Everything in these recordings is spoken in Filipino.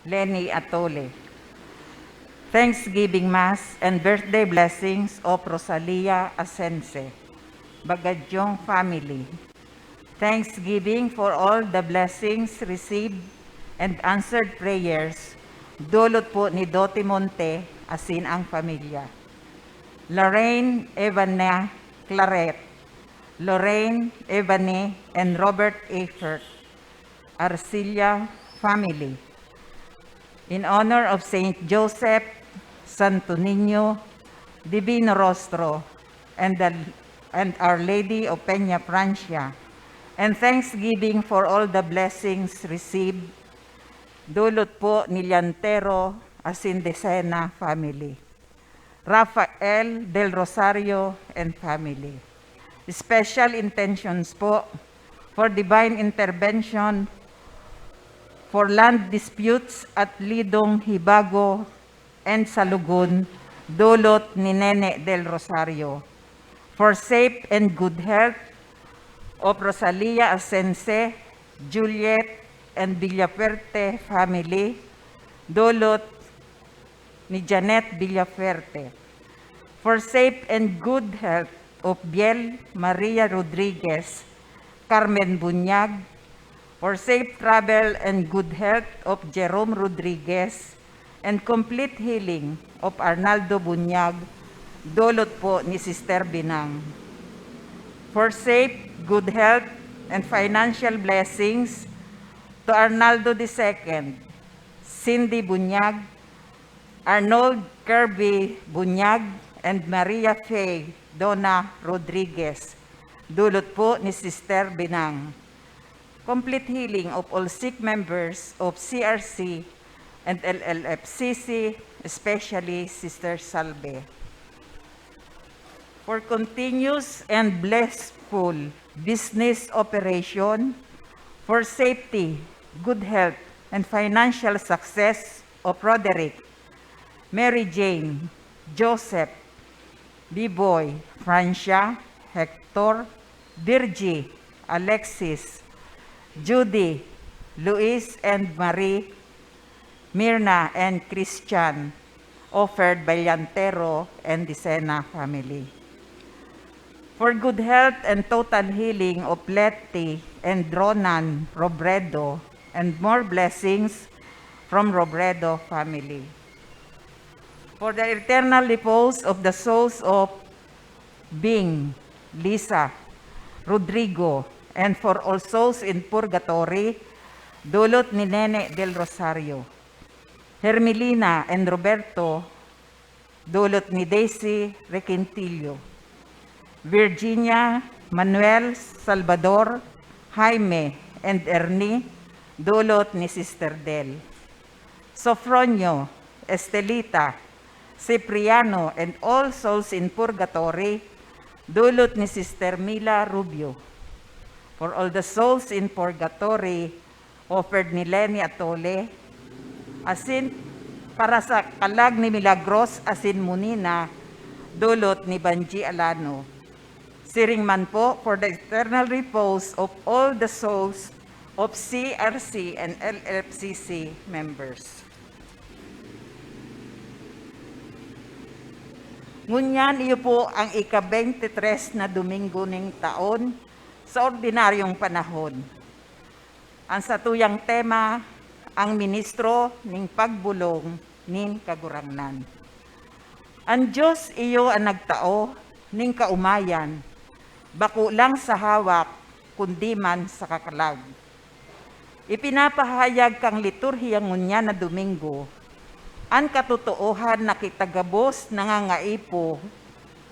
Lenny Atole. Thanksgiving Mass and birthday blessings of Rosalia Asense, Bagadyong family. Thanksgiving for all the blessings received and answered prayers, dulot po ni Dote Monte, asin ang pamilya. Lorraine Evania Claret, Lorraine Evanie and Robert Eifert, Arcilla family. In honor of Saint Joseph, Santo Niño, Divino Rostro, and Our Lady of Peña Francia, and thanksgiving for all the blessings received, dulot po ni Llantero asin Decena family. Rafael del Rosario and family. Special intentions po for divine intervention for land disputes at Lidong, Hibago, and Salugun, dulot ni Nene del Rosario. For safe and good health of Rosalia Asense, Juliet, and Villaferte family, dulot ni Janet Villaferte. For safe and good health of Biel Maria Rodriguez, Carmen Bunyag. For safe travel and good health of Jerome Rodriguez, and complete healing of Arnaldo Bunyag, dulot po ni Sister Binang. For safe, good health, and financial blessings to Arnaldo II, Cindy Bunyag, Arnold Kirby Bunyag, and Maria Faye Donna Rodriguez, dulot po ni Sister Binang. Complete healing of all sick members of CRC and LLFCC, especially Sister Salve. For continuous and blissful business operation, for safety, good health, and financial success of Roderick, Mary Jane, Joseph, B-Boy, Francia, Hector, Virgie, Alexis, Judy, Luis and Marie, Mirna and Christian, offered by Llantero and Decena family. For good health and total healing of Letty and Ronan Robredo, and more blessings from Robredo family. For the eternal repose of the souls of Bing, Lisa, Rodrigo, and for all souls in purgatory, dulot ni Nene del Rosario. Hermelina and Roberto, dulot ni Daisy Requintillo. Virginia, Manuel, Salvador, Jaime, and Ernie, dulot ni Sister Del. Sofronio, Estelita, Cipriano, and all souls in purgatory, dulot ni Sister Mila Rubio. For all the souls in purgatory, offered ni Lenny Atole, asin para sa kalag ni Milagros asin Munina, dulot ni Banji Alano. Siring man po for the eternal repose of all the souls of CRC and LFCC members. Ngunyan iyo po ang ika-23 na Domingo ning taon sa ordinaryong panahon. Ang satuyang tema, ang ministro ning pagbulong ning kagurangnan. Ang Diyos iyo ang nagtao ning kaumayan, bako lang sa hawak, kundi man sa kakalag. Ipinapahayag kang liturhiyang ngunya na Domingo, ang katotoohan na kitagabos nangangaipo,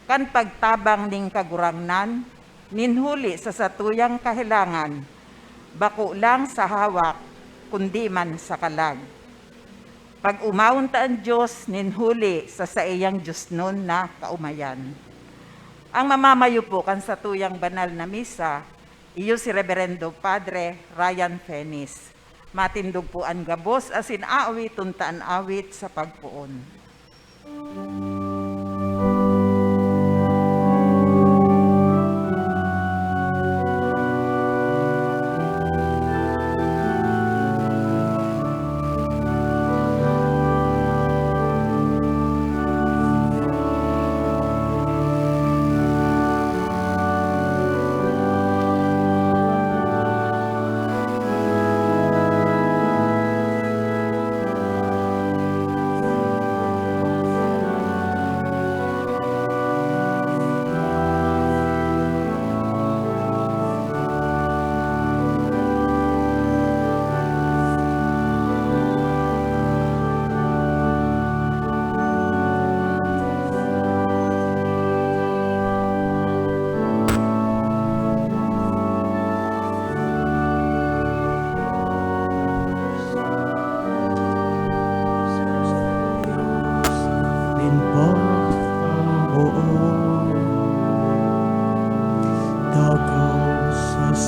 kan pagtabang ning kagurangnan, ninhuli sa satuyang kahilangan, bako lang sa hawak, kundi man sa kalag. Pag umawon ta ang Diyos, ninhuli sa iyang Diyos nun na kaumayan. Ang mamamayo po kan satuyang banal na misa, iyo si Reverendo Padre Ryan Fenis. Matindog po ang gabos asin awit tuntaan awit sa pagpuon.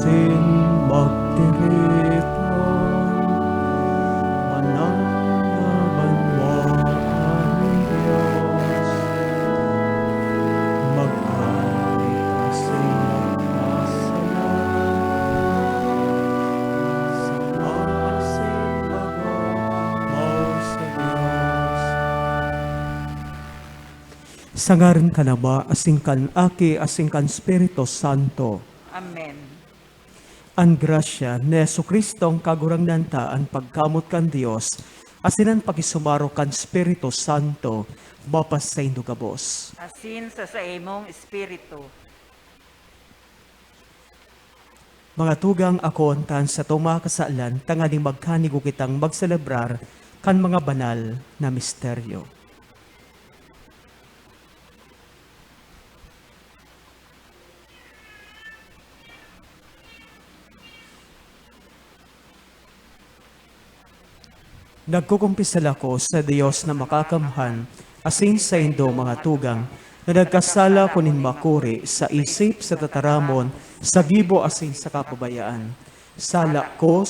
asin magtiritan, mananabanwaan ng Diyos. Mag-ari asin magpasalan, sa asin magaw sa Diyos. Sangaran ka na ba, asingkan aki, asingkan Espiritu Santo. Amen. Ang grasya ni Jesucristo ang kagurangnan ta ang pagkamot kan Dios, asinan pakisumaro kan Espiritu Santo, mapas sa indugabos. Asin sa imong espiritu. Mga tugang ako tan sa tumakasaalan, tanganing magkanigo kitang magselebrar kan mga banal na misteryo. Nagkukumpisal ako sa Diyos na makakamhan, asin sa indo mga tugang, na nagkasala kunin makuri sa isip, sa tataramon, sa gibo asin sa kapabayaan. Sala ko,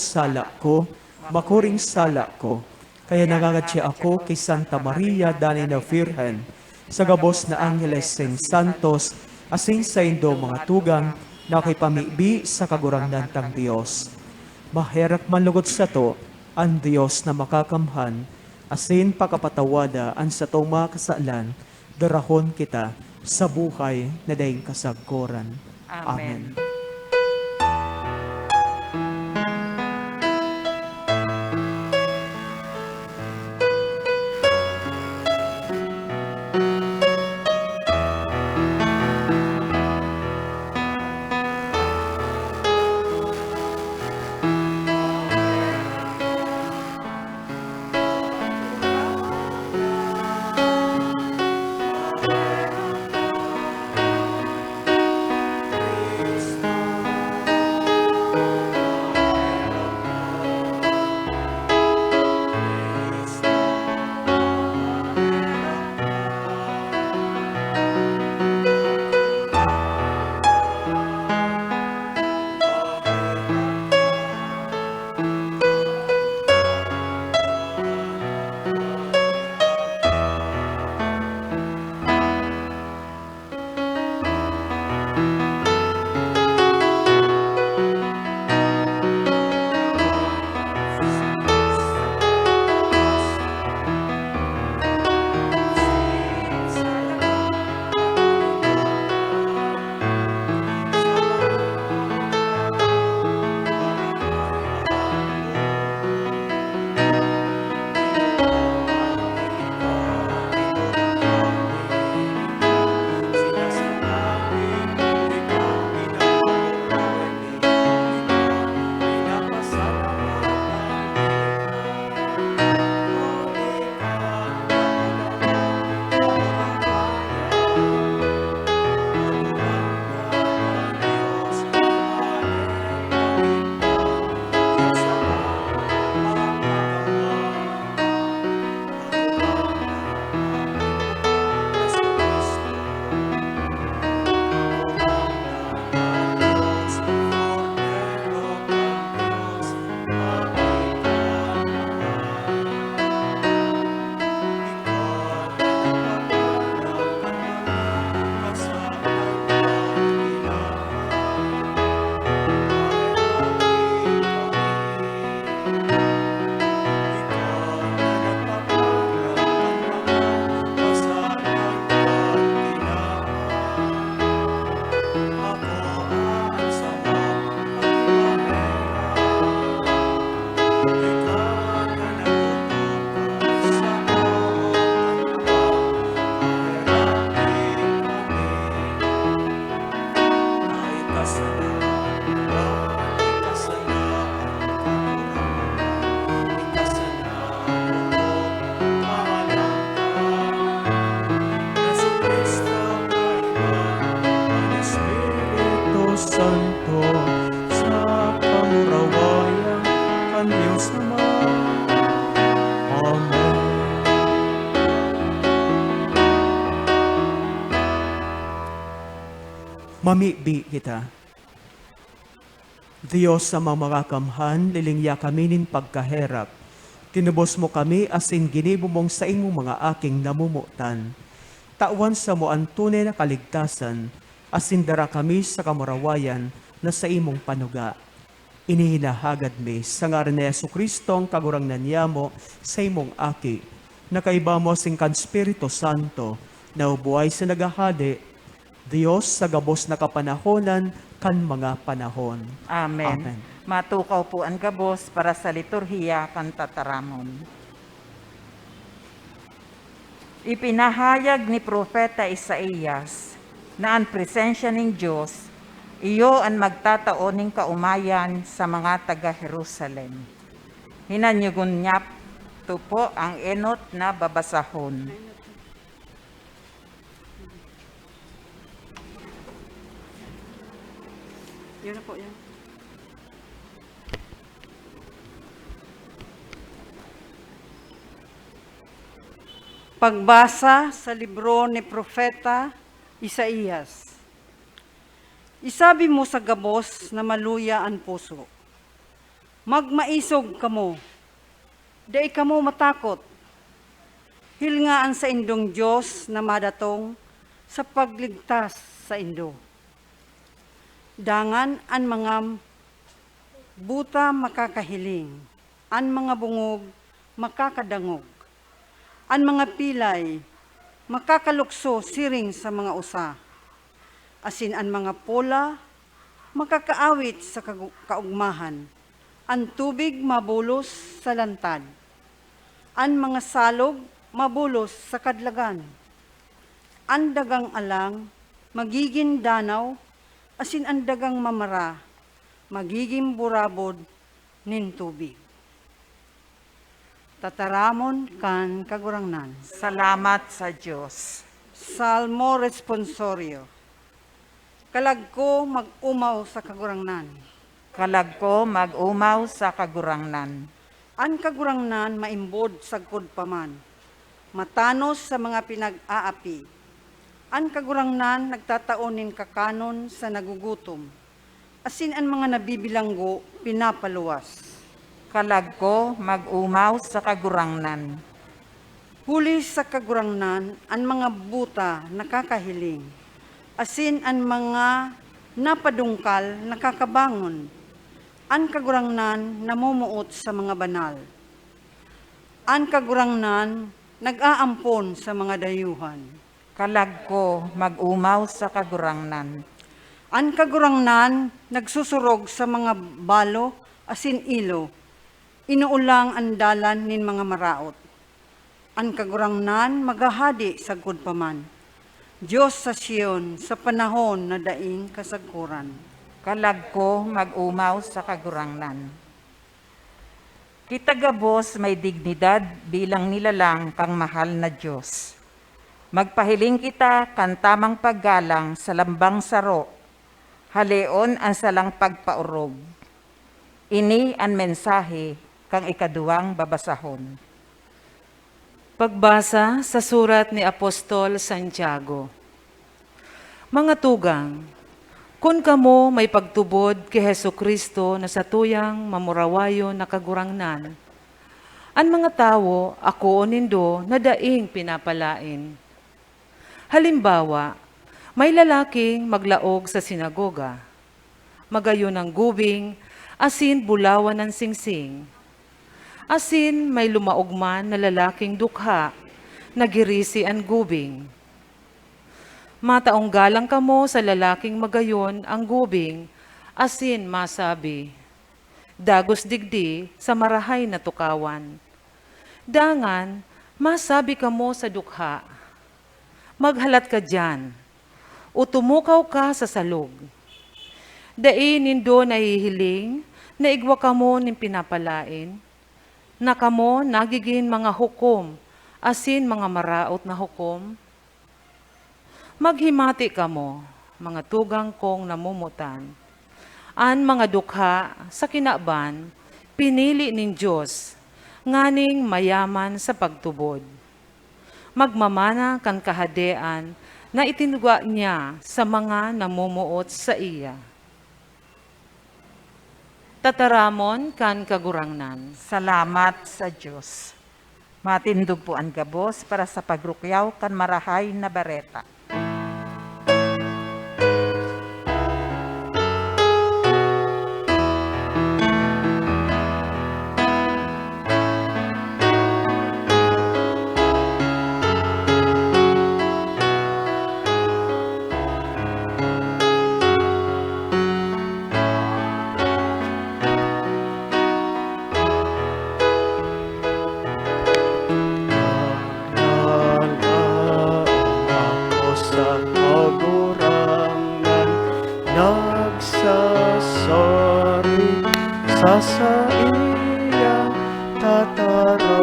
makuring sala ko. Kaya nangangatsi ako kay Santa Maria Dani na Virgen, sa gabos na Angeles Saint Santos, asin sa indo mga tugang, na kipamibi sa kagurangnan tang Diyos. Maherak manlugot sa to, ang Diyos na makakamhan, asin pakapatawada ang sa tong kasaalan, darahon kita sa buhay na daing kasagkoran. Amen. Mamibi kita. Diyos sa mga kamhan, lilingya kami nin pagkaherap. Tinubos mo kami asin ginibo mong sa imong mga aking namumutan. Tawan sa mo ang tunay na kaligtasan, asin dara kami sa kamurawayan na sa imong panuga. Inihinahagad mi sa ngaran ni Jesucristo ang kagurangnan niya mo sa imong aki. Nakaiba mo sing kan Espiritu Santo, na ubuhay sa nagahadi, Diyos sa gabos na kapanahonan kan mga panahon. Amen. Amen. Matukaw po ang gabos para sa liturhiya kan tataramon. Ipinahayag ni Propeta Isaías na ang presensya ng Diyos, iyo ang magtataon ng kaumayan sa mga taga-Jerusalem. Hinanyugon niya ito po ang enot na babasahon. Yun na po, yan. Pagbasa sa libro ni Propeta Isaías. Isabi mo sa gabos na maluya ang puso. Magmaisog kamo, dai kamo matakot. Hilngaan sa indong Diyos na madatong sa pagligtas sa indo. Dangan an mga buta makakahiling, an mga bungog makakadangog, an mga pilay makakalukso siring sa mga usa, asin an mga pola makakaawit sa kaugmahan, an tubig mabulos sa lantad, an mga salog mabulos sa kadlagan, an dagang alang magiging danaw, asin ang dagang mamara, magiging burabod nin tubig. Tataramon kan kagurangnan. Salamat sa Diyos. Salmo responsorio. Kalagko mag-umaw sa kagurangnan. Kalagko mag-umaw sa kagurangnan. An kagurangnan maimbod sagkod paman. Matanos sa mga pinag-aapi. An kagurangnan nagtataonin kakanon sa nagugutom. Asin ang mga nabibilanggo pinapaluwas. Kalagko mag-umaw sa kagurangnan. Huli sa kagurangnan ang mga buta nakakahiling. Asin ang mga napadungkal nakakabangon. An kagurangnan namumuot sa mga banal. An kagurangnan nag-aampon sa mga dayuhan. Kalagko mag-umaw sa kagurangnan. An kagurangnan nagsusurog sa mga balo asin ilo. Inuulang ang dalan nin mga maraot. An kagurangnan magahadi sagkod paman. Diyos sa Siyon sa panahon na daing kasagkuran. Kalagko mag-umaw sa kagurangnan. Kitagabos may dignidad bilang nilalang kang mahal na Diyos. Magpahiling kita kan tamang paggalang sa lambang saro, haleon ang salang pagpaurog. Ini ang mensahe kang ikaduwang babasahon. Pagbasa sa surat ni Apostol Santiago. Mga tugang, kun kamo may pagtubod kay Hesukristo na sa tuyang mamurawayo na kagurangnan, an mga tawo ako nindo na daing pinapalain. Halimbawa, may lalaking maglaog sa sinagoga, magayon ng gubing, asin bulawan ng singsing. Asin may lumaugman na lalaking dukha, nagirisi ang gubing. Mataong galang kamo sa lalaking magayon ang gubing, asin masabi, dagos digdi sa marahay na tukawan. Dangan, masabi kamo sa dukha, maghalat ka dyan, o tumukaw ka sa salog. Dai nindo nahihiling, na igwa kamo ning pinapalain, na kamo nagiging mga hukom, asin mga maraot na hukom. Maghimati kamo, mga tugang kong namumutan. An mga dukha sa kinaban, pinili nin Diyos, nganing mayaman sa pagtubod. Magmamana kan kahadean na itinugwa niya sa mga namumuot sa iya. tataramon kan kagurangnan. Salamat sa Diyos. Matindog po ang gabos para sa pagrukyaw kan marahay na bareta. Ako sa kagurangan, nagsasari sa iya tataramon.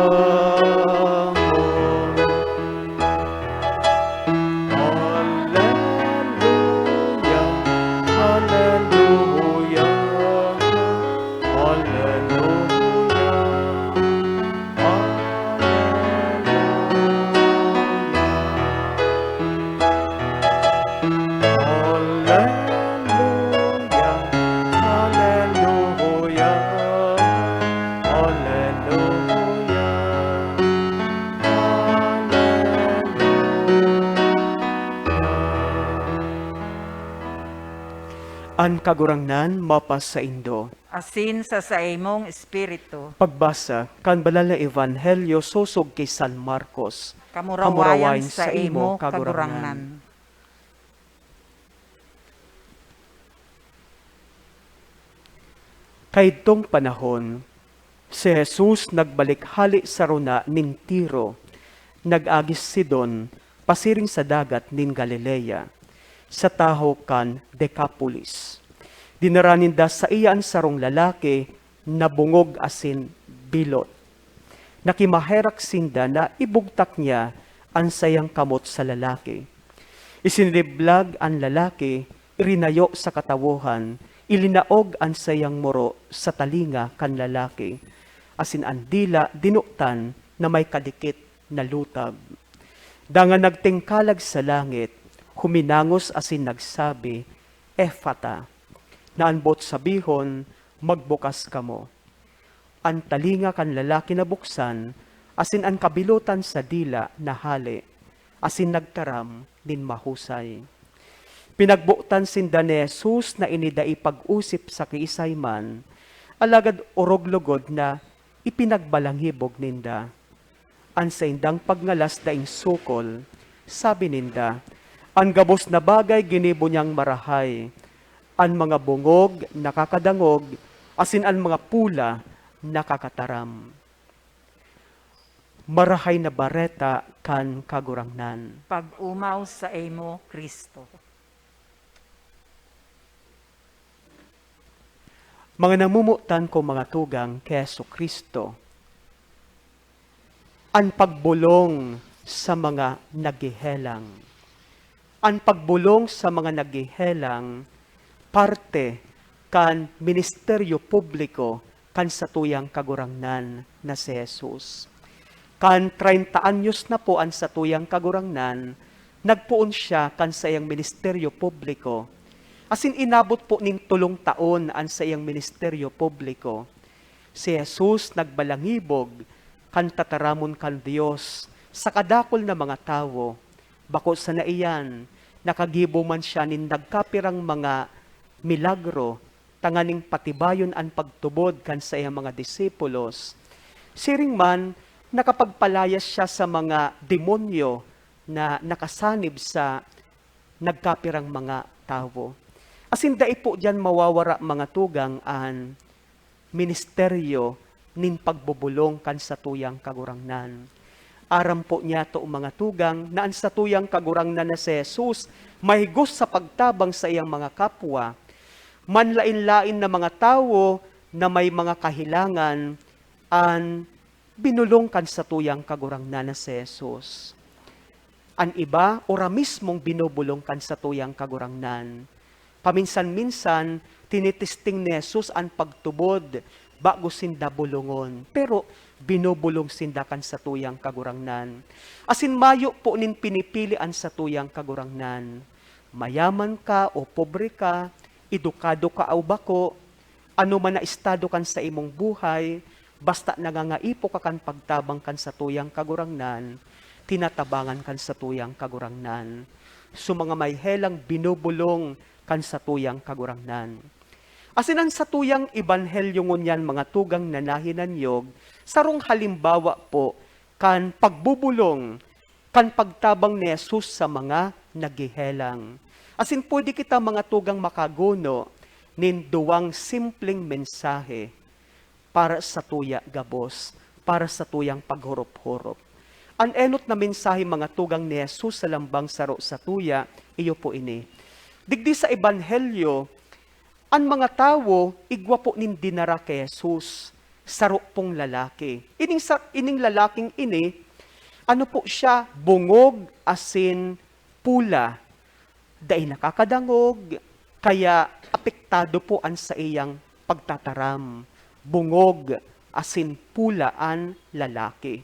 Hallelujah, hallelujah, hallelujah. An kagurangnan mapas sa Indo. Asin sa saimong espiritu, Pagbasa kan balala Ebanghelyo susog kay San Marcos. kamurawayan sa imo kagurangnan. Kaidtong panahon, si Jesus nagbalik hali sa runa ning Tiro, nag-agis Sidon, pasiring sa dagat ning Galilea, sa taho kan Decapolis. Dinaraninda sa iyan sarong lalaki na bungog asin bilot. Nakimaherak sinda na ibugtak niya ang sayang kamot sa lalaki. Isiniliblag ang lalaki, irinayo sa katawuhan, ilinaog ang sayang muro sa talinga kan lalaki, asin ang dila dinuktan na may kadikit na lutab. Dangan nagtingkalag sa langit, huminangos asin nagsabi, Ephata, naanbot sabihon, magbukas kamo. Ang talinga kan lalaki na buksan, asin ang kabilutan sa dila na hali, asin nagtaram din mahusay. Pinagbuktan sinda ni Jesus na inidai pag-usip sa kiisay man, alagad orog-lugod na ipinagbalanghibog ninda. An sa indang pagngalas daing sukol, sabi ninda, ang gabos na bagay ginibo niyang marahay, ang mga bungog nakakadangog, asin ang mga pula nakakataram. Marahay na bareta kan kagurangnan. Pag-umaw sa imo, Kristo. Mga namumutan ko mga tugang keso Kristo, ang pagbulong sa mga nagihelang. Ang pagbulong sa mga nagihelang, parte kan ministeryo publiko kan satuyang kagurangnan na si Jesus. Kan 30 anyos na po ang satuyang kagurangnan, nagpuon siya kan sa iyang ministeryo publiko. Asin inabot po ning 3 taon ang sa iyang ministeryo publiko. Si Jesus nagbalangibog kan tataramon kan Dios sa kadakol na mga tawo. Bako sa naiyan, nakagibo man siya nin nagkapirang mga milagro, tanganing patibayon ang pagtubod kan sa iyang mga disipulos. Siring man, nakapagpalayas siya sa mga demonyo na nakasanib sa nagkapirang mga tawo. Asin dai po diyan mawawara mga tugang an ministeryo nin pagbubulong kan satuyang kagurangnan. Aram po niya to mga tugang na ang satuyang kagurangnan na si Jesus mahigos sa pagtabang sa iyang mga kapwa. Manlain-lain na mga tawo na may mga kahilangan an binulong kan satuyang kagurangnan na si Jesus. An iba, ora mismong binubulong kan satuyang kagurangnan. Paminsan-minsan, tinitisting ni Jesus ang pagtubod bago sinda bulungon. Pero binubulong sinda kan satuyang kagurangnan. Asin mayo po nin pinipili ang satuyang kagurangnan. Mayaman ka o pobre ka, edukado ka o bako, ano man na estado kan sa imong buhay, basta nangangaipo ka kan pagtabang kan sa tuyang kagurangnan, tinatabangan kan sa tuyang kagurangnan. So mga may helang binubulong kan sa tuyang kagurangnan. Asinan sa tuyang ebanghelyo ngunyan mga tugang nanahinanyog, sarong halimbawa po kan pagbubulong, kan pagtabang ni Jesus sa mga nagihelang. Asin pwede kita mga tugang makaguno nin duwang simpleng mensahe para sa tuya gabos, para sa tuyang paghurop-hurop. An enot na mensahe mga tugang ni Jesus sa lambang saro sa tuya, iyo po ini. Digdi sa ebanghelyo, ang mga tao, igwa po nin dinara kay Jesus, saro pong lalaki. Ining lalaking ini, ano po siya, bungog asin pula. Dahil nakakadangog, kaya apektado po an sa iyang pagtataram. Bungog asin pula an lalaki.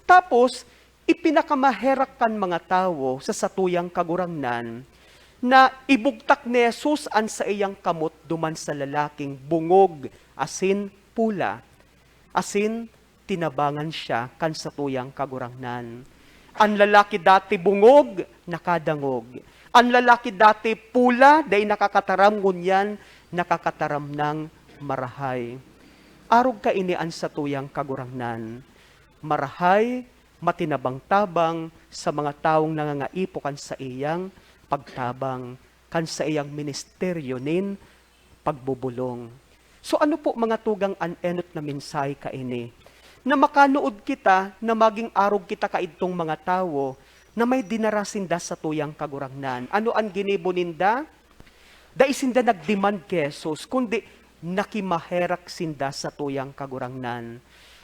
Tapos, ipinakamaherak kan mga tao sa satuyang kagurangnan na ibugtak ni Jesus an sa iyang kamot duman sa lalaking bungog asin pula. Asin tinabangan siya kan satuyang kagurangnan. Ang lalaki dati bungog, nakadangog. Ang lalaki dati pula, day nakakataram ngunyan, nakakataram ng marahay. Arog ka inian sa tuyang kagurangnan. Marahay, matinabang-tabang sa mga taong nangangaipo kan sa iyang pagtabang, kan sa iyang ministeryo nin pagbubulong. So ano po mga tugang anenot na mensahe ka ini? Na makanood kita, na maging arog kita kaidtong mga tao, na may dinarasinda sa tuyang kagurangnan. Ano ang ginibo ninda? Da isinda nagdemand kay Jesus, kundi nakimaherak sinda sa tuyang kagurangnan.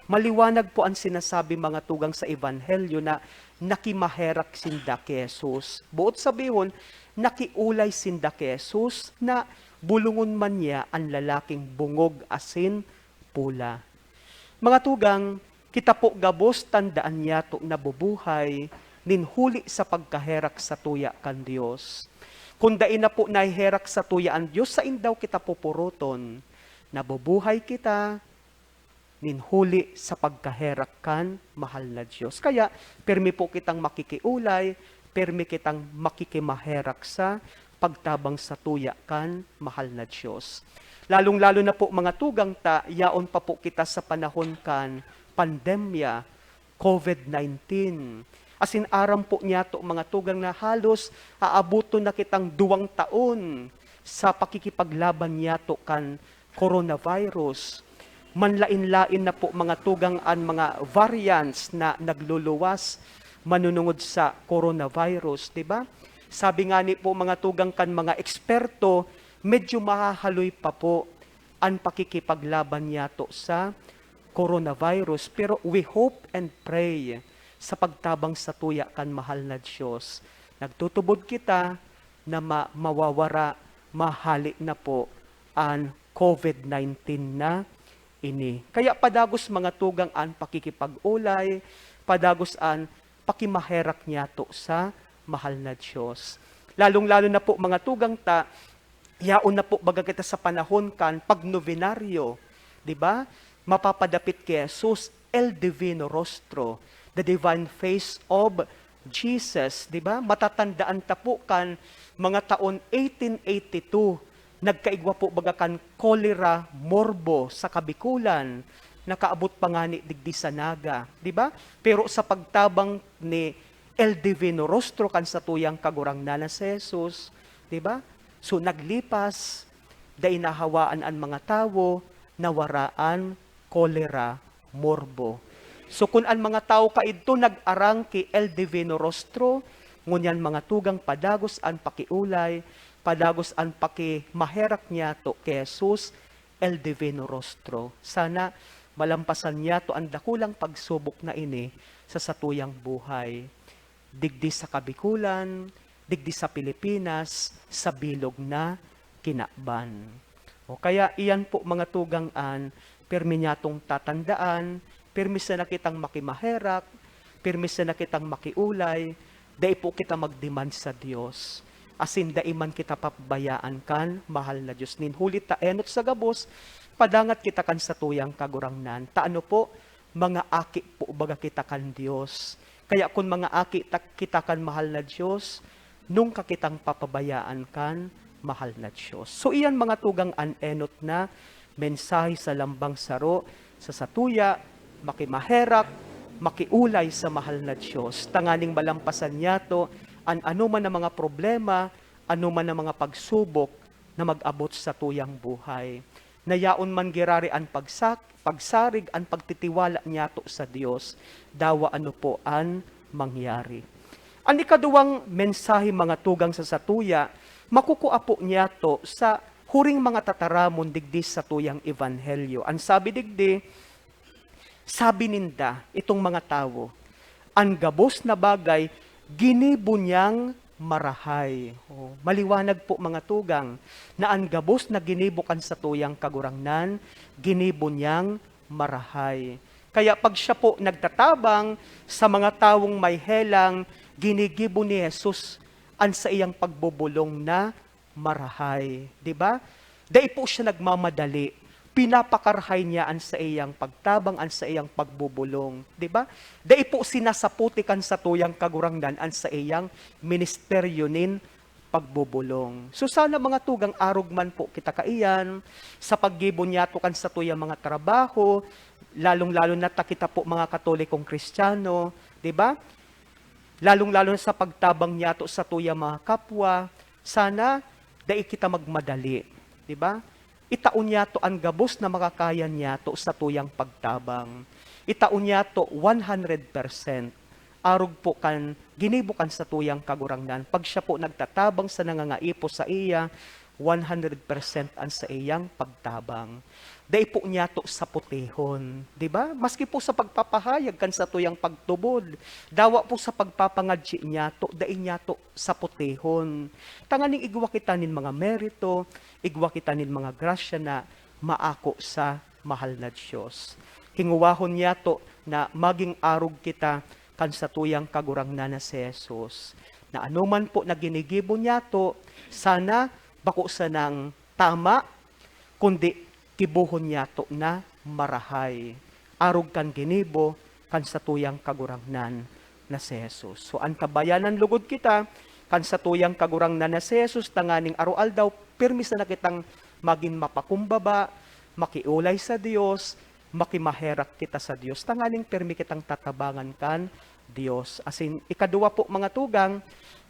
Maliwanag po ang sinasabi mga tugang sa ebanghelyo na nakimaherak sinda kay Jesus. Buot sabihon, nakiulay sinda kay Jesus na bulungon man niya ang lalaking bungog asin pula. Mga tugang, kita po gabos tandaan niya to nabubuhay, ninhuli sa pagkaherak sa tuya kan Diyos. Kung dain na po nahiherak sa tuya ang Diyos, sa indaw kita pupuruton. Nabubuhay kita, ninhuli sa pagkaherak kan mahal na Diyos. Kaya, permi po kitang makikiulay, permi kitang makikimaherak sa pagtabang sa tuya kan mahal na Diyos. Lalong-lalo na po mga tugang ta, yaon pa po kita sa panahon kan pandemya, COVID-19. Asin aram po niya to mga tugang na halos aabuto na kitang 2 taon sa pakikipaglaban niya to kan coronavirus. Manlain-lain na po mga tugang an mga variants na nagluluwas manunungod sa coronavirus, di ba? Sabi nga ni po mga tugang kan mga eksperto, medyo mahahaloy pa po ang pakikipaglaban niya to sa coronavirus. Pero we hope and pray sa pagtabang sa tuya kan mahal na Diyos. Nagtutubod kita na mawawara, mahali na po ang COVID-19 na ini. Kaya padagos mga tugang an pakikipag-ulay, padagos an pakimaherak niya to sa mahal na Diyos. Lalong-lalo na po mga tugang ta, yaon na po baga kita sa panahon kan pagnovenaryo, di ba? Mapapadapit kay Jesus, El Divino Rostro, the divine face of Jesus, di ba? Matatandaan ta po kan mga taon 1882, nagkaigwa po baga kan cholera morbo sa Kabikulan, nakaabot pa nga ni digdi sa Naga, di ba? Pero sa pagtabang ni El Divino Rostro kan sa tuyang kagurangnan sa Jesus, di ba? So naglipas, dahil nahawaan ang mga tao, nawaraan cholera morbo. So kung ang mga tao kaidto nag-arang ki El Divino Rostro, ngunyan mga tugang padagos ang pakiulay, padagos ang pakimaherak niya to kay Jesus, El Divino Rostro. Sana malampasan niya to ang dakulang pagsubok na ini sa satuyang buhay. Digdi sa Kabikulan, digdi sa Pilipinas, sa bilog na kinakban. O kaya iyan po mga tugang-an, permi niya tong tatandaan, permisa na kitang makimaherak, permisa na kitang makiulay, dai po kita magdemand sa Diyos. Asin daiman kita papabayaan kan, mahal na Diyos. Ninhulit ta enot sa gabos, padangat kita kan sa tuyang kagurangnan. Taano po, mga aki po baga kita kan Diyos. Kaya kung mga aki kita kan mahal na Diyos, nung kakitang papabayaan kan mahal na Diyos. So iyan mga tugang anenot na mensahe sa lambang saro, sa satuya, makimaherak, makiulay sa mahal na Diyos. Tanganing malampasan niya to, ano man ang mga problema, ano man ang mga pagsubok na mag-abot sa tuyang buhay. Nayaon man girari ang pagsarig, ang pagtitiwala niya to sa Diyos, dawa ano po ang mangyari. Ang ikaduwang mensahe mga tugang sa satuya, makukua po niya to sa huring mga tataramon digdi sa tuyang ebanghelyo. Ang sabi digdi, sabi ninda, itong mga tao, ang gabos na bagay, ginibo niyang marahay. Maliwanag po mga tugang, na ang gabos na ginibukan sa tuyang kagurangnan, ginibo niyang marahay. Kaya pag siya po nagtatabang sa mga taong may helang, ginigibo ni Jesus ang sa iyang pagbubulong na marahay. Diba? Dahil po siya nagmamadali. Pinapakarhay niya ang sa iyang pagtabang, ang sa iyang pagbubulong. Diba? Dahil po sinasaputikan sa tuyang kagurangnan ang sa iyang ministeryo nin pagbubulong. So sana mga tugang arog man po kita kaiyan, sa paggibo niya to kan sa tuyang mga trabaho, lalong-lalo na kita po mga Katolikong Kristiyano, diba? Lalong-lalo na sa pagtabang niya to sa tuyang mga kapwa, sana dahil kita magmadali. Diba? Itaon niya to ang gabos na makakaya niya to sa tuyang pagtabang. Itaon niya to 100%. Arog po kan, ginibukan sa tuyang kagurangnan. Pag siya po nagtatabang sa nangangaipo sa iya, 100% ang sa iyang pagtabang. Dahil po niya to sa putihon. Diba? Maski po sa pagpapahayag kan sa tuyang pagtubod, dawa po sa pagpapangadji niya to, dahil niya to sa putihon. Tanganing igwa kita nin mga merito, igwa kita nin mga grasya na maako sa mahal na Diyos. Hinguwahon niya to na maging arog kita kan sa tuyang kagurangnan na si Jesus. Na anuman po na ginigibo niya to, sana bako sa ng tama, kundi kibuhon niya to na marahay. Arog kan ginibo, kan sa tuyang kagurangnan na si Jesus. So ang kabayanan lugod kita, kan sa tuyang kagurangnan na si Jesus, tanganing arual daw, pirmis na kitang maging mapakumbaba, makiulay sa Diyos, makimaherak kita sa Diyos. Tanganing pirmi kitang tatabangan kan Diyos. As in, ikaduwa po mga tugang,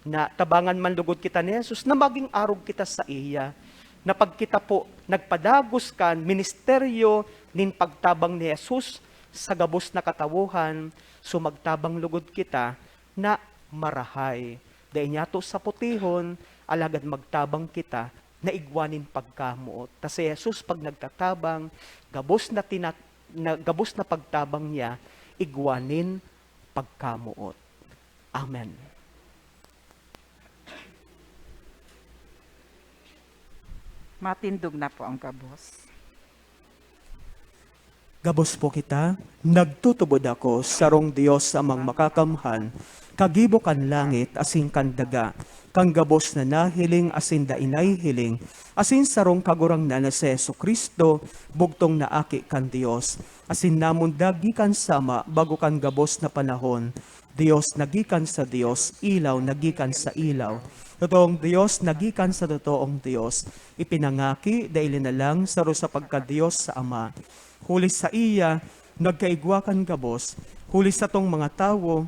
na tabangan man lugod kita ni Jesus, na maging arog kita sa iya, na pag kita po nagpadagos kan, ministeryo nin pagtabang ni Jesus sa gabos na katawuhan, sumagtabang lugod kita na marahay. Dahil niya to sa putihon, alagad magtabang kita na igwanin pagkamuot. Ta si Jesus pag nagtatabang, gabos na pagtabang niya, igwanin pagkamuot. Amen. Matindog na po ang gabos. Gabos po kita, nagtutubod ako sarong Diyos amang makakamhan, kagibo kan langit asin kan daga, kang gabos na nahiling asin da inay hiling, asin sarong kagurangnan na si Jesucristo, bugtong naaki kan Diyos, asin namon dagikan sama bago kan gabos na panahon, Diyos nagikan sa Diyos, ilaw nagikan sa ilaw, totoong Diyos nagikan sa totoong Diyos, ipinangaki dahil na lang saro sa pagka-Diyos sa Ama. Huli sa iya, nagkaigwakan gabos, huli sa tong mga tawo,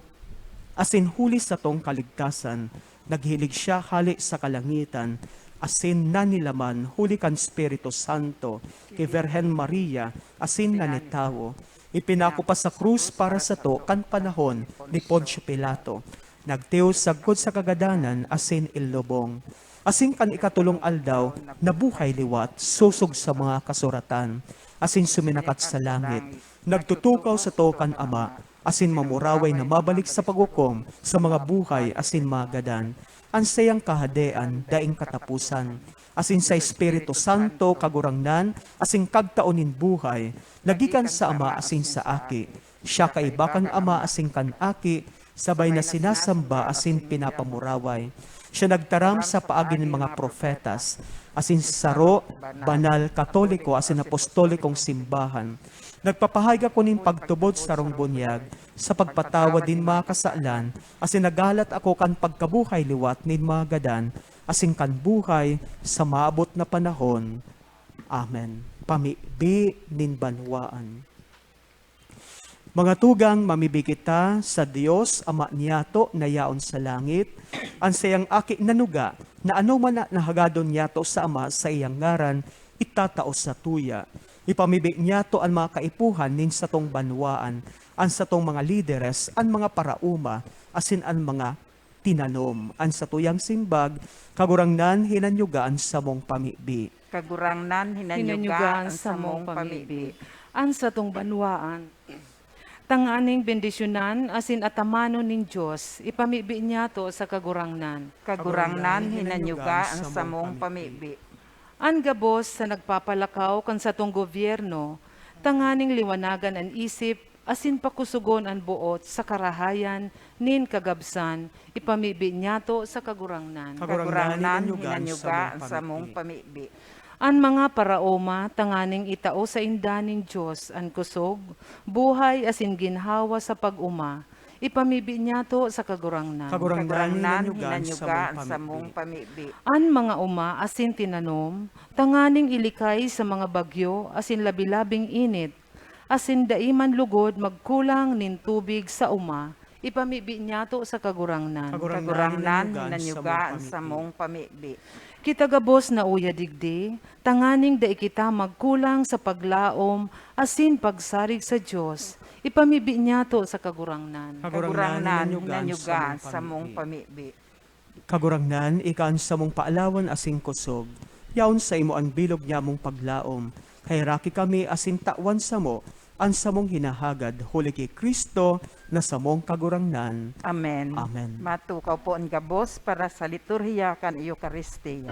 asin huli sa tong kaligtasan, naghilig siya hali sa kalangitan, asin nanilaman, huli kan Espiritu Santo, kay Virgen Maria, asin nanitawo, ipinako pa sa krus para sa to, kan panahon ni Poncio Pilato, nagtiw sagkod sa kagadanan, asin ilubong, asin kan ikatulong aldaw, nabuhay liwat, susog sa mga kasuratan, asin suminakat sa langit, nagtutukaw sa tokan Ama, asin mamuraway na mabalik sa paghukom sa mga buhay asin magadan, ansayang kahadean daing katapusan, asin sa Espiritu Santo kagurangnan, asin kagtaonin buhay, nagikan sa Ama asin sa Aki, siya kaibakan Ama asin kan Aki, sabay na sinasamba asin pinapamuraway, Siya nagtaram sa paagi ng mga profetas, asin saro, banal, katoliko, asin apostolikong simbahan. Nagpapahayag ako ning pagtubod sa rong bunyag, sa pagpatawa din mga kasalan, asin nagalat ako kan pagkabuhay liwat nin mga gadan, asin kan buhay sa maabot na panahon. Amen. Pamibi nin banwaan. Mga tugang, mamibig kita sa Diyos, Ama niyato na yaon sa langit, ang sayang aki nanuga, na ano man na nahagadon niyato sa Ama sa iyang ngaran, itatao sa tuya. Ipamibig niyato ang mga kaipuhan nin sa tong banwaan, ang sa tong mga lideres, ang mga parauma, asin ang mga tinanom, ang sa tuyang simbag, kagurangnan hinanyugaan sa mong pamibi. Kagurangnan hinanyugaan sa mong pamibi. An sa tong banwaan, tanganing bendisyonan asin atamano ning Diyos, ipamibi niya to sa kagurangnan. Kagurangnan hinanyuga ang samong pamibi. An gabos sa nagpapalakaw kan sa tong gobyerno, tanganing liwanagan an isip, asin pakusugon an buot sa karahayan, nin kagabsan, ipamibi niya to sa kagurangnan. Kagurangnan hinanyuga ang samong pamibi. An mga paraoma, tanganing itao sa indaning Diyos, an kusog, buhay asin ginhawa sa pag-uma, ipamibi niya to sa kagurangnan. Kagurangnan hinanyuga ang samong pamibi. An mga uma asin tinanom, tanganing ilikay sa mga bagyo, asin labilabing init, asin daiman lugod magkulang nin tubig sa uma, ipamibi niya to sa kagurangnan. Kagurangnan hinanyuga ang samong pamibi. Kitagabos na uya digdi, tanganing da kita magkulang sa paglaom, asin pagsarig sa Diyos, ipamibi niya to sa kagurangnan. Kagurangnan hinanyuga ang samong pamibi. Kagurangnan, ikaan sa mong paalawan asing kusog, yaon sa imo ang bilog niya mong paglaom, kay raki kami asin tawan sa mo, ang samong hinahagad, huli kay Kristo, na samong kagurangnan. Amen. Amen. Matukaw po ang gabos para sa liturhiya kan Eucharistia.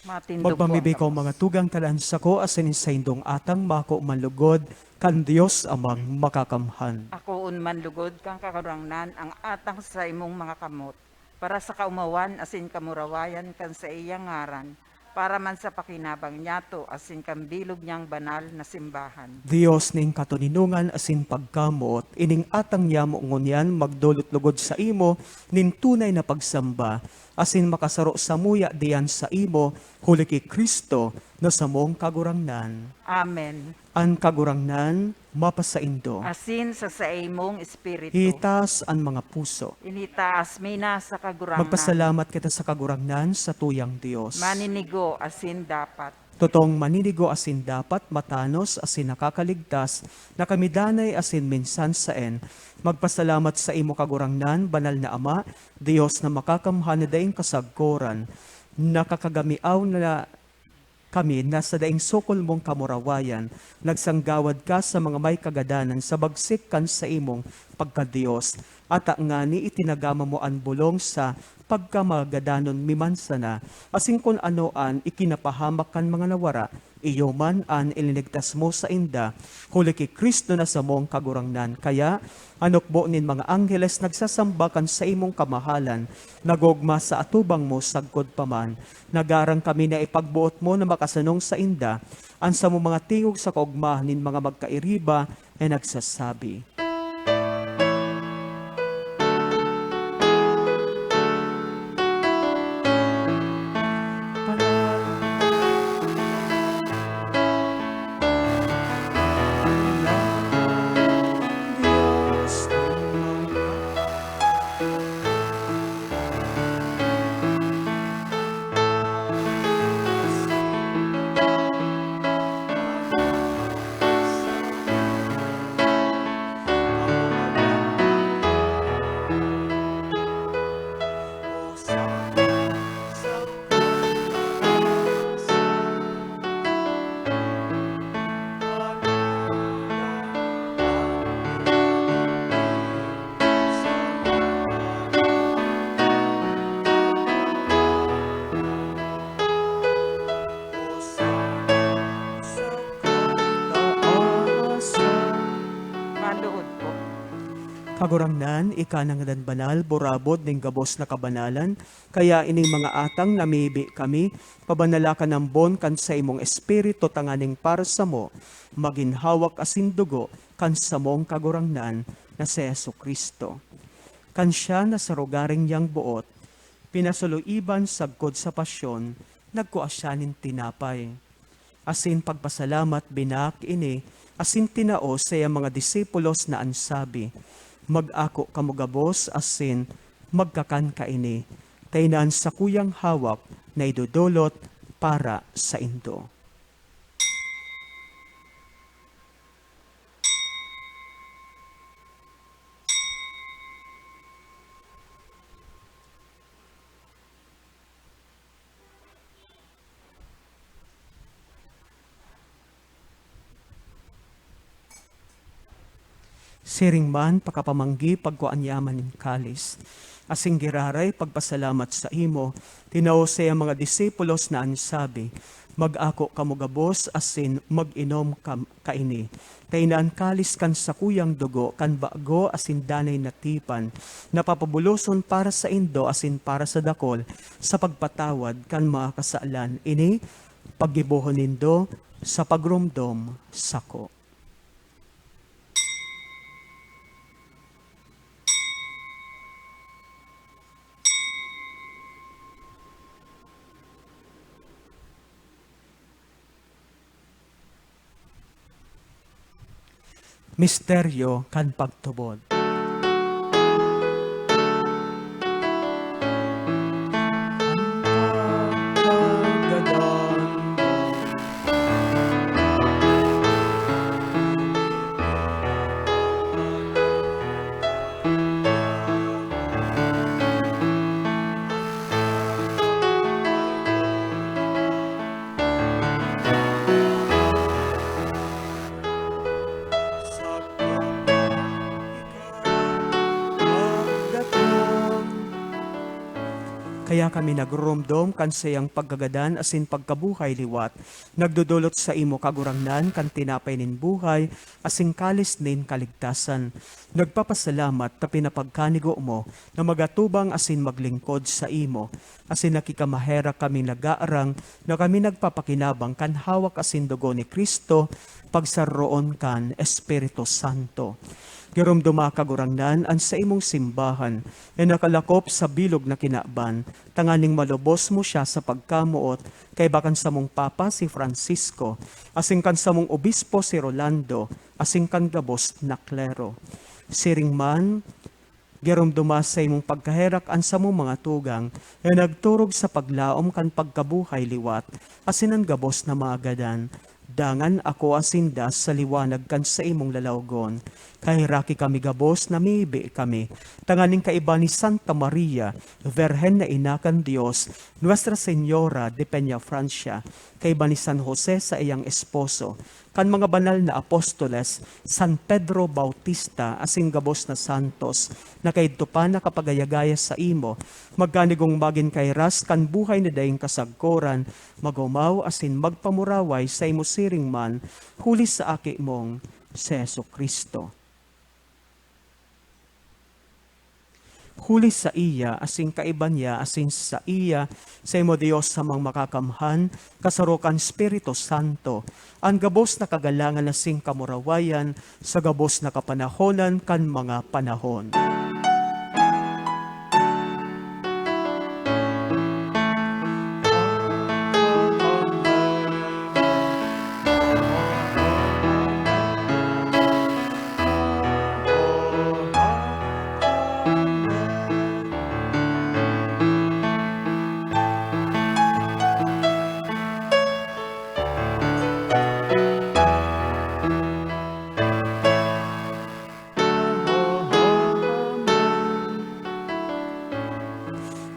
Matindog Magpamibi po ko ang mga tugang talansa ko asin sa indong atang mako manlugod kan Dios amang makakamhan. Ako unman lugod kang kakarangnan ang atang sa imong mga kamot, para sa kaumawan asin kamurawayan kan sa iyang ngaran, para man sa pakinabang niyato asin kambilog niyang banal na simbahan. Dios ning katuninungan asin pagkamot, ining atang yamo ngunyan magdulot lugod sa imo, nin tunay na pagsamba, asin makasaro sa muya diyan sa imo, huli kay Kristo, na samong kagurangnan. Amen. An kagurangnan, mapasaindo. Asin sa imong espiritu. Hitas ang mga puso. Initaas mina sa kagurangnan. Magpasalamat kita sa kagurangnan sa tuyang Diyos. Maninigo asin dapat. Totong maninigo asin dapat, matanos asin nakakaligtas, nakamidanay asin minsan saen. Magpasalamat sa imo kagurangnan, banal na Ama, Diyos na makakamhan na daing kasagkoran, nakakagamiaw na kami na sa daing sukol mong kamurawayan, nagsanggawad ka sa mga may kagadanan, sa bagsik kan sa imong pagkadiyos. At nga ni itinagama mo ang bulong sa pagkamagadanon mimansana, asing kun anoan ikinapahamak kan mga nawara, iyo man an ilinigtas mo sa inda, huli kay Kristo na sa mong kagurangnan. Kaya, anokbo nin mga angheles nagsasambakan sa imong kamahalan, nagogma sa atubang mo sagkod paman, nagarang kami na ipagbuot mo na makasanong sa inda, ansa mo mga tingog sa kaugma nin mga magkairiba ay nagsasabi. Maluod po. Kagurangnan, ika ng banal, borabod ng gabos na kabanalan, kaya ining mga atang namibi kami, pabanalakan ng bon kan sa imong espiritu tanganing para sa mo, maginhawak asin dugo kan sa mong kagurangnan na si Yesu Kristo. Kan siya na sa rogaring yang buot, pinasuluiban sagkod sa pasyon, nagkuasyanin tinapay. Asin pagpasalamat binak ini, asin tinao sa mga disipulos na ansabi, mag-ako kamugabos asin magkakan kaini, tainan sa kuyang hawak na idudulot para sa indo. Siring man pakapamanggi pagkuanyaman ng kalis. Asing giraray pagpasalamat sa imo, tinao sa mga disipulos na ansabi, mag-ako kamugabos asin mag-inom kaini. Tainaan kalis kan sa kuyang dugo, kan bago asin danay natipan, napapabuloson para sa indo asin para sa dakol, sa pagpatawad kan mga kasaalan. Ini, paggibuhon nindo sa pagrumdom sako. Misteryo kan pagtubod. Kaya kami nagrumdom kan sayang paggagadan asin pagkabuhay liwat, nagdudulot sa imo kagurangnan kan tinapay nin buhay, asin kalis nin kaligtasan. Nagpapasalamat ta pinapagkanigo mo na magatubang asin maglingkod sa imo, asin nakikamahera kami nagaarang na kami nagpapakinabang kan hawak asin dugo ni Kristo, pagsaroon kan Espiritu Santo. Girumduma kagurangnan an sa imong simbahan, e nakalakop sa bilog na kinaban, tanganing malubos mo siya sa pagkamuot, kay bakan sa mong Papa si Francisco, asing kan sa mong Obispo si Rolando, asing kan gabos na klero. Siring man, girumduma sa imong pagkaherak an sa mong mga tugang, e nagturog sa paglaom kan pagkabuhay liwat, asin ang gabos na maagadan. Dangan ako asindas sa liwanag kan sa imong lalawgon. Kay raki kami gabos na mibi kami. Tanganing kaiba ni Santa Maria, Virgen na inakan Dios, Nuestra Señora de Peña Francia, kaiba ni San Jose sa iyang esposo, kan mga banal na apostoles, San Pedro Bautista, asing gabos na santos, na kaidto pa nakapagayagaya sa imo, magkanigong magin kay ras kan buhay na daing kasagkoran, magumaw asin magpamuraway sa imo siring man, huli sa aki mong si Jesucristo. Huli sa iya, asing kaiban niya, asing sa iya, sa imo Diyos sa mga makakamhan, kasarukan Espiritu Santo, ang gabos na kagalangan asing kamurawayan, sa gabos na kapanahonan kan mga panahon.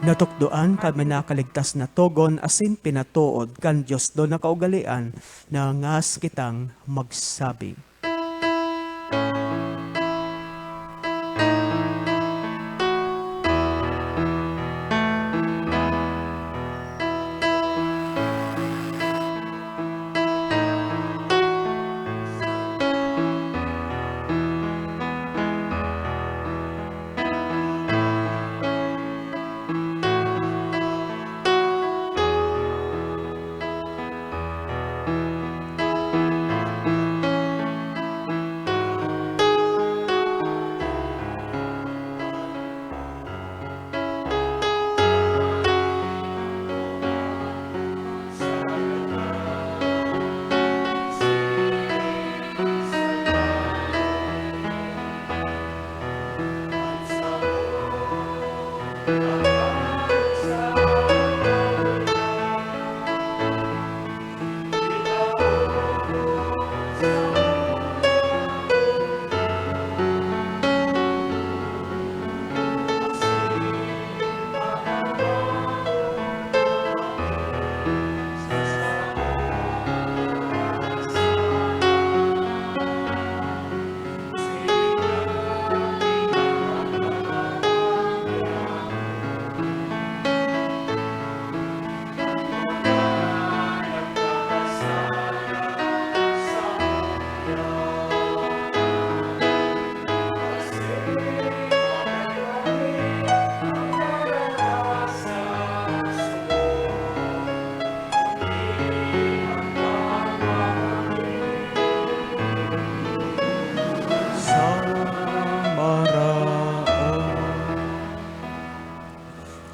Natukdoan kami nakaligtas na togon asin pinatuod kan Diyos do na kaugalian na ngas kitang magsabi.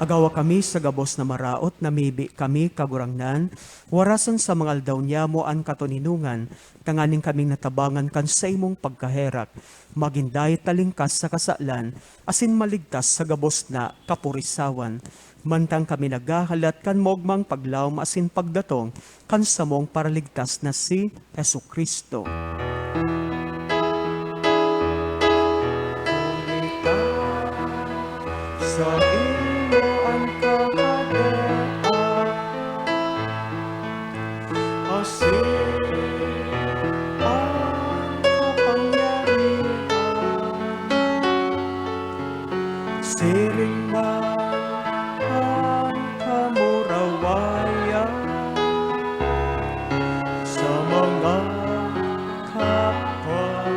Agawa kami sa gabos na maraot, namibi kami kagurangnan, warasan sa mga aldaw niya mo ang katuninungan, tanganing kaming natabangan kan sa imong pagkaherak, maginday talingkas sa kasalan, asin maligtas sa gabos na kapurisawan. Mantang kami nagahalat kan mogmang paglawm asin pagdatong, kan sa mong paraligtas na si Jesucristo. Sa siring man ang kamurawayan sa mga kapanahonan.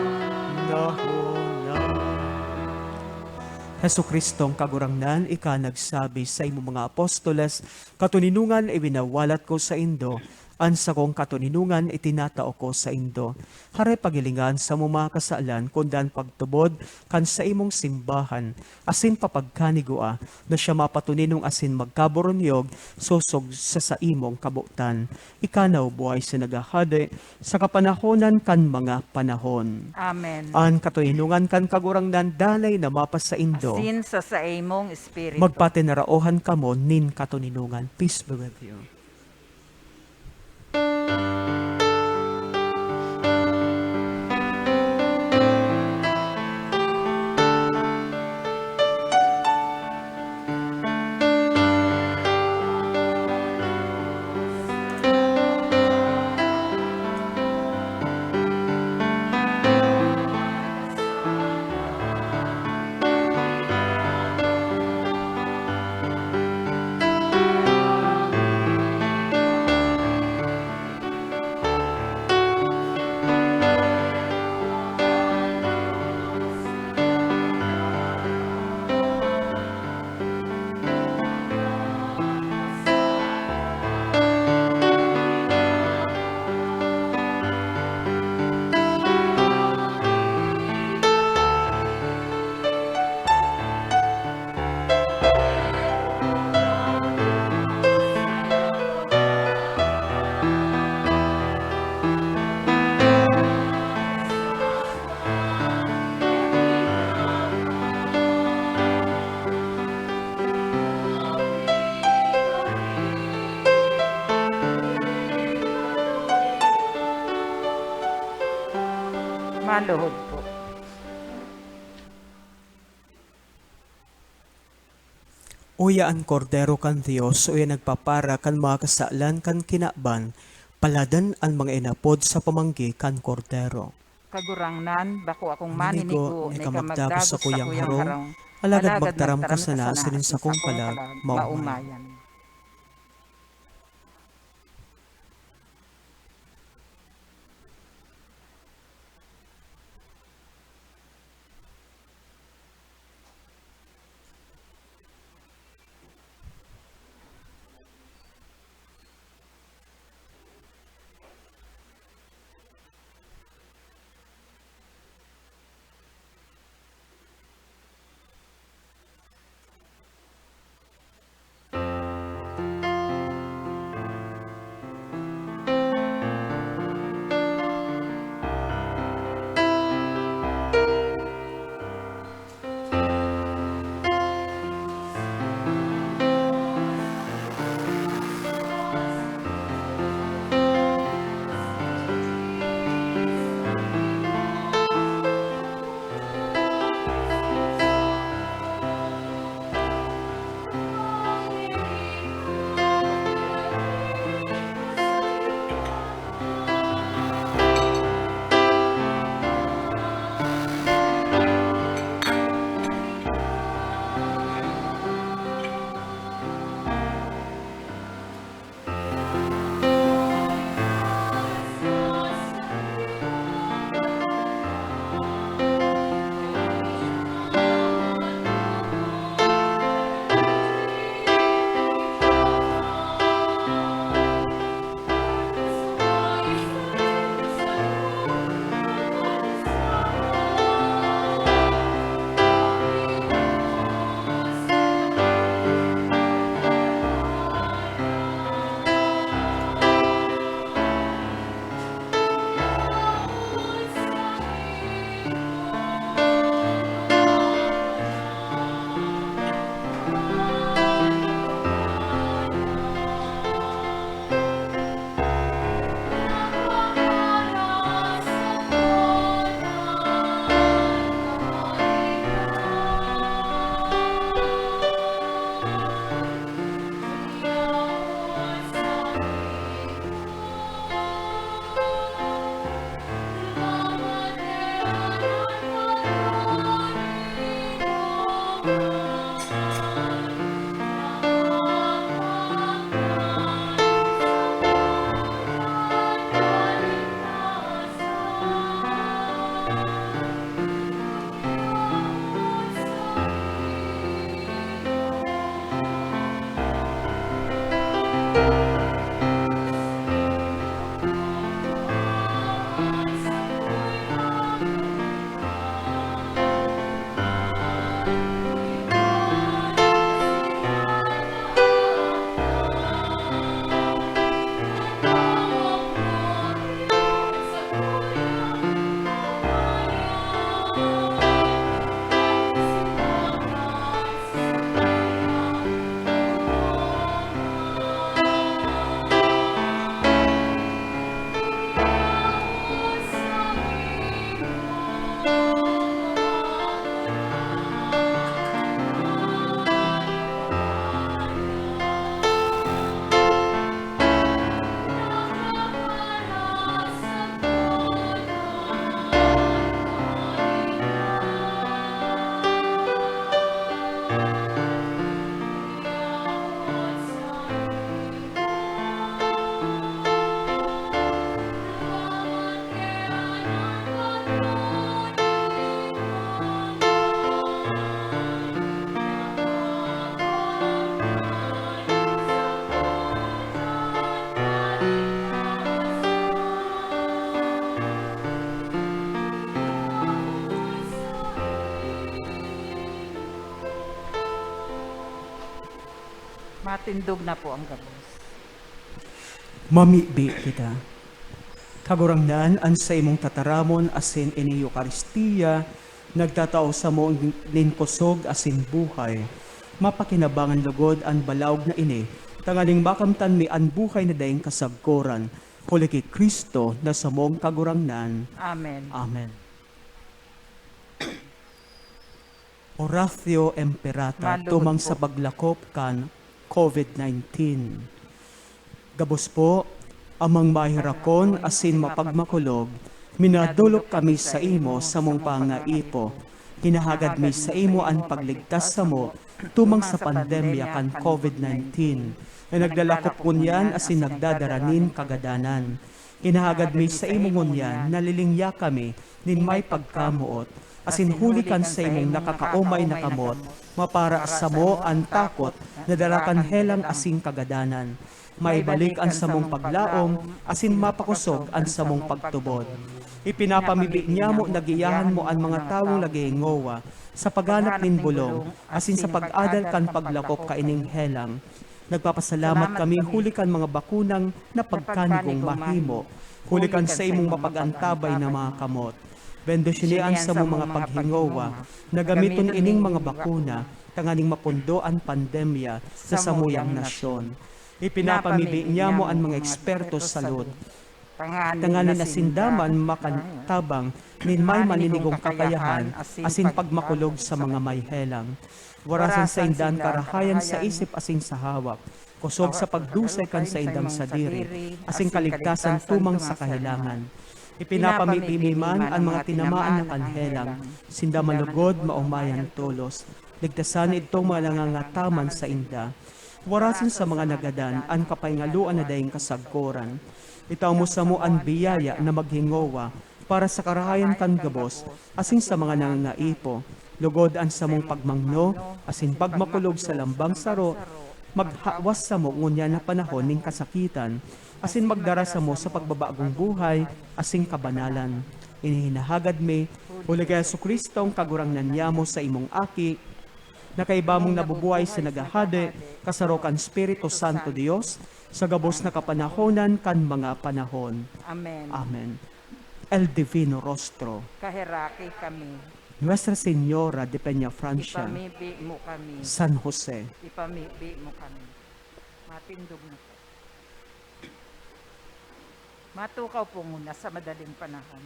Jesukristong kagurangnan, ika nagsabi sa imo mga apostoles, katuninungan ibinawalat ko sa indo, Ansa kong katuninungan itinatao ko sa indo. Haray pagilingan sa mga kasaalan kundan pagtubod kan sa imong simbahan. Asin papagkanigua na siya mapatuninong asin magkaboronyog susog sa imong kabutan. Ikanaw buhay sinagahade sa kapanahonan kan mga panahon. Amen. An katuninungan kan kagurangnan dalay na mapas sa indo. Asin sa imong espiritu. Magpatinaraohan kamo nin katuninungan. Peace be with you. Maluhod po. Uya ang kordero kan Dios, uya nagpapara kan mga kasaalan kan kinaban, paladan ang mga inapod sa pamanggi kan kordero. Kagurangnan, bako akong Manigo, maninigo, ni ni kamagdagos sa kuyang harong, harong, alagad magtaram ka sana, sinin sa kong palag, maumayan. maumayan. Matindog na po ang gabos. Mamibi kita. Kagurangnan an sa imong tataramon asin ini Eucharistia, nagtatao sa mo kusog asin buhay. Mapakinabangan lugod an balawg na ini, tangaling makamtan mi an buhay na daing kasagkoran. Huli kay Kristo na sa mong kagurangnan. Amen. Amen. Oratio Imperata, Malugod tumang po. sa paglakop kan COVID-19. Gabos po, amang mahirakon asin mapagmakulog, minadulok kami sa imo sa mong pangaipo. Hinahagad mi sa imo ang pagligtas sa mo, tumang sa pandemya kan COVID-19. Na naglalakop kunyan asin nagdadaranin kagadanan. Hinahagad mi sa imo ngunyan, nalilingya kami, nin may pagkamuot, asin hulikan sa imong nakakaumay na kamot, mapara sa mo ang takot, nadarakan helang asin kagadanan. May balik ang samong paglaom, asin mapakusog ang samong pagtubod. Ipinapamibi niya mo, nagiyahan mo ang mga tawong lagingowa, sa paghanap nin bulong, asin sa pag-adal kan paglakop kaining helang. Nagpapasalamat kami, hulikan mga bakunang na pagkanigong mahimo, hulikan sa imong mapagantabay na mga kamot. Bendisyonian sa mong mga paghingowa, na gamiton ining mga bakuna, tanganing mapundo ang pandemya sa samuyang nasyon. Ipinapamibi niya mo ang mga eksperto sa salud, tanganin na sindaman makantabang, nin may maninigong kakayahan, asin pagmakulog sa mga may helang. Warasan sa indan karahayan sa isip asin sa hawak, kusog sa pagdusay kan sa indang sa diri, asin kaligtasan tumang sa kahilangan. Ipinapamipimiman ang mga tinamaan na kanhelang, sinda malugod maumayan tulos, ligtasan itong mga nangangataman sa inda. Warasan sa mga nagadan ang kapaingaluan na daing kasagkoran. Itaw mo sa mo ang biyaya na maghingowa para sa karahayan kan gabos, asin sa mga nangangaipo. Lugod ang samong pagmangno, asin pagmakulog sa lambang saro, maghawas sa mo ngunya na panahon ning kasakitan, asin magdara sa mo sa pagbabagong buhay, asin kabanalan. Inihinahagad mi, huli kay Jesucristo ang kagurangnan niya mo sa imong aki, na kaibamong nabubuhay sa nagahade, kasarokan Espiritu Santo Dios, sa gabos na kapanahonan kan mga panahon. Amen. Amen. El Divino Rostro, Kahiraki kami. Nuestra Señora de Peña Francia, Ipamibi mo kami. San Jose, Ipamibi mo kami. Matindog na po. Matukaw po muna sa madaling panahon.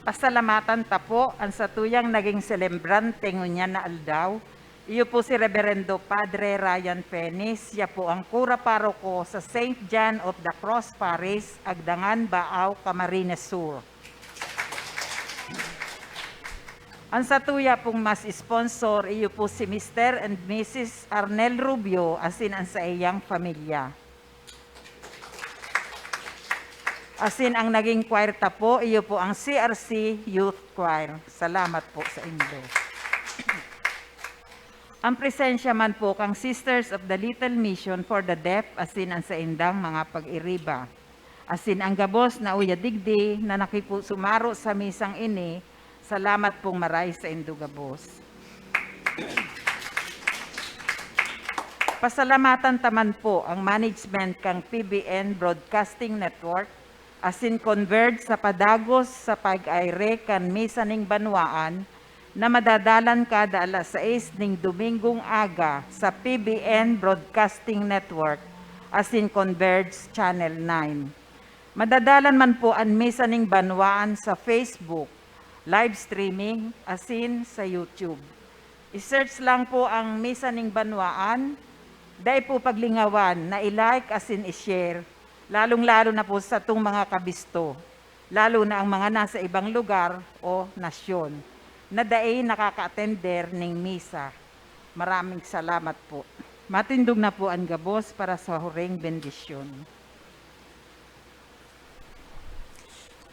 Pasalamatan ta po ang satuyang naging celebrante ngunyan na aldaw. Iyo po si Reverendo Padre Ryan Penis. Siya po ang kura paroko sa St. John of the Cross Parish, Agdangan, Baaw, Camarines Sur. Ang satuya pong mas sponsor, iyo po si Mr. and Mrs. Arnel Rubio, asin ang sa iyang pamilya. Asin ang naging choir ta po, iyo po ang CRC Youth Choir. Salamat po sa inyo. Ang presensya man po kang Sisters of the Little Mission for the Deaf, asin ang sa indang mga pag-iriba. Asin ang gabos na uyadigdi na nakipusumaro sa misang ini, salamat pong maray sa indo gabos. Pasalamatan taman po ang management kang PBN Broadcasting Network, asin converge sa padagos sa pag-aire kan misa ning banwaan na madadalan kada alas 6 ning Domingong aga sa PBN Broadcasting Network, asin converge Channel 9. Madadalan man po ang misa ning banwaan sa Facebook, live streaming, asin sa YouTube. I-search lang po ang misa ning banwaan, dahil po paglingawan na i-like asin i-share, lalong-lalo na po sa itong mga kabisto, lalo na ang mga nasa ibang lugar o nasyon, na daay nakaka-attender ng misa. Maraming salamat po. Matindog na po ang gabos para sa huring bendisyon.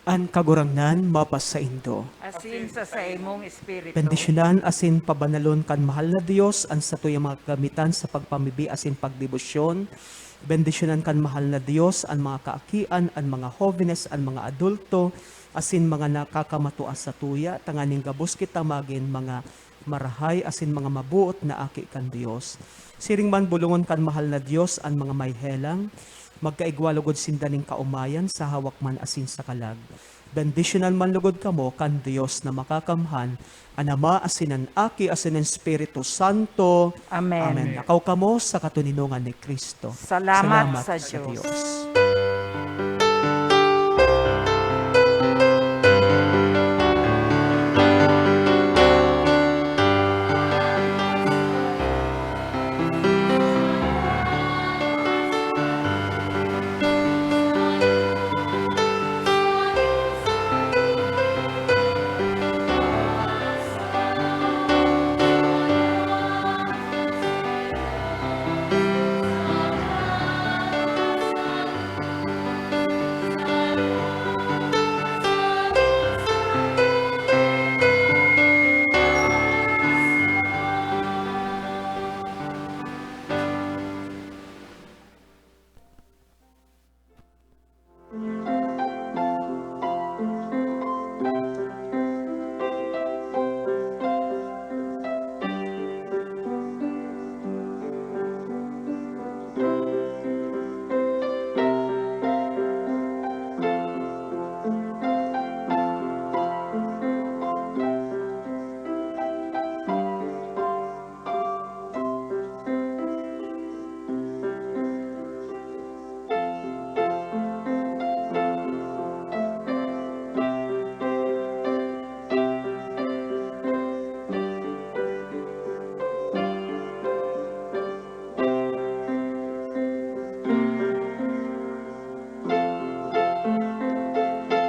an kagurangnan mapas sa indo. Asin sa imong espiritu. Bendisyonan asin pabanalon kan mahal na Dios ang satuyang mga gamitan sa pagpamibi asin pagdebosyon Bendisyonan kan mahal na Dios ang mga kaakian, ang mga jóvenes, ang mga adulto, asin mga nakakamatuas sa tuya, tanganing gabos kita magin mga marahay, asin mga mabuot na aki kan Dios. Siring man bulungon kan mahal na Dios ang mga may helang, magkaigwalugod sindaning kaumayan sa hawak man asin sa kalag. Bendisyonan man lugod kamo kan Dios na makakamhan, ang Ama asin ang Aki asin ang Espiritu Santo. Amen. Nakaw kamo sa katuninungan ni Kristo. Salamat sa Diyos.